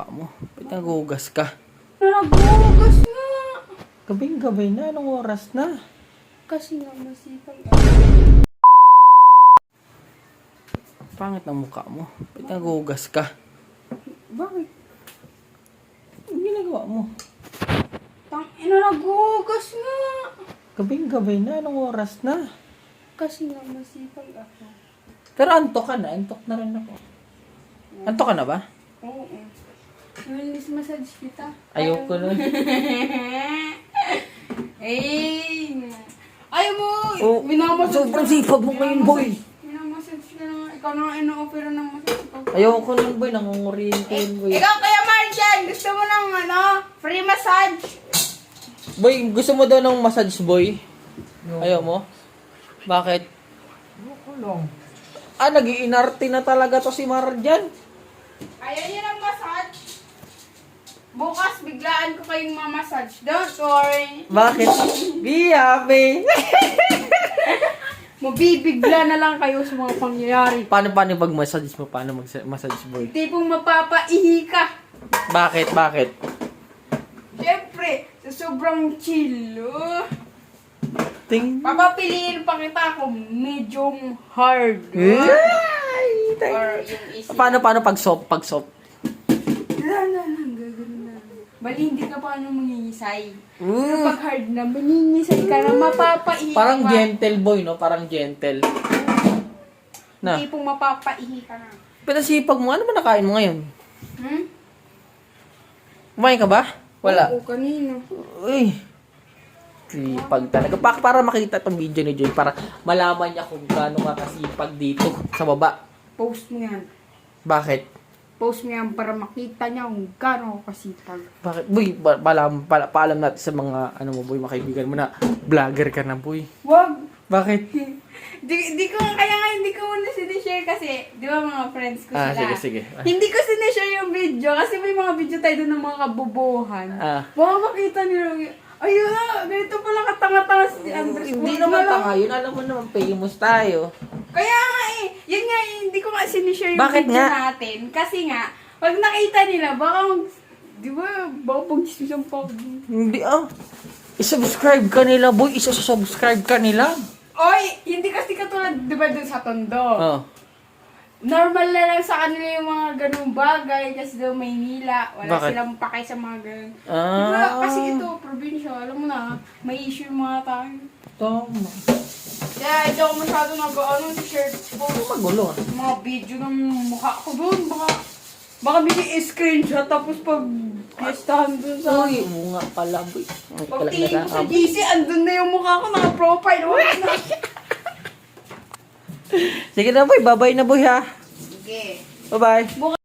mukha mo? Ba't nagugas ka? Nagugas nga. Gabing-gabi na. Anong oras na? Kasi nga masipag. Pangit ang mukha mo. Ba't nagugas ka? Bakit? Ang ginagawa mo? Tangina, nagugas nga. Gabing-gabi na. Anong oras na? Kasi nga masipag ako. Pero antok ka na. Antok na rin ako. Antok ka na ba? Oo. Wellness massage kita. Ayoko nun. Eh. Ayaw mo. Oh, Minamassage sobrang sipag mo ngayon, boy. Minamassage ka na nga. Ikaw na nga ino-opera ng massage ko. Ayoko nun, boy. Nangunguriente yun, boy. Ikaw kaya Marjan, gusto mo ng free massage? Boy, gusto mo daw ng massage, boy? Ayaw mo? Bakit? Ayoko lang. Nag-iinarte na talaga to si Marjan. Ayaw niyo ng massage? Bukas biglaan ko kayong mamassage. Don't worry. Bakit? Be happy. Mabibigla na lang kayo sa mga pangyayari. Paano pag-massage mo? Paano mag-massage, boy? Tipong mapapaihi ka. Bakit? Siyempre, sa sobrang chill. Ting. Papapiliin pa kita kung medium hard. Or yung easy. Paano pag soft? Lang, gagawin na. Bali, hindi ka pa mangingisay. Pero pag hard na, maningisay ka na, mapapaihi Parang ka. gentle, boy, no? Parang gentle. Na. Tipong mapapaihi ka na. Pinasipag mo, ano ba nakain mo ngayon? Hmm? Kumain ka ba? Wala. Oo, kanino. Uy. Sipag talaga. Para makita itong video ni Joy. Para malaman niya kung gaano ka kasipag dito sa baba. Post mo yan. Bakit? Post mo yan para makita niya kung gaano ako kasipag. Bakit? Boy, paalam natin sa mga, mo boy, mga kaibigan mo na vlogger ka na, boy. Wag! Bakit? Di ko, kaya nga hindi ko muna sinishare kasi, di ba mga friends ko sila? Sige. Hindi ko sinishare yung video kasi may mga video tayo doon ng mga kabubuhan. Baka makita nila, ayun na, ganito pala katanga-tanga si Andres. Hindi Wag naman na lang. tanga yun. Alam mo naman, famous tayo. Kaya nga yun nga hindi ko nga sinishare yung Bakit video nga? natin. Kasi nga, pag nakita nila, baka di ba, baka pag-dismisan pa ako. Hindi I-subscribe ka nila, boy. Isa-subscribe ka nila. Oy, hindi kasi katulad, di ba, dun sa Tondo. Oh. Normal na lang sa kanila yung mga ganung bagay kasi daw Maynila. Wala Bakit? silang pakay sa mga ganun. Ah. Diba, kasi ito, probinsya, alam mo na, may issue yung mga tayo. Tama. Kaya hindi ako masyado share ko. Magulo. Mga video ng mukha ko doon, baka may screenshot tapos pag piestahan doon sa... Uy, nga pala, boy. Pag tingin ko sa GC, andun na yung mukha ko, naka-profile. Wala na. Sige na, boy. Bye-bye na, boy, ha? Sige. Bye-bye.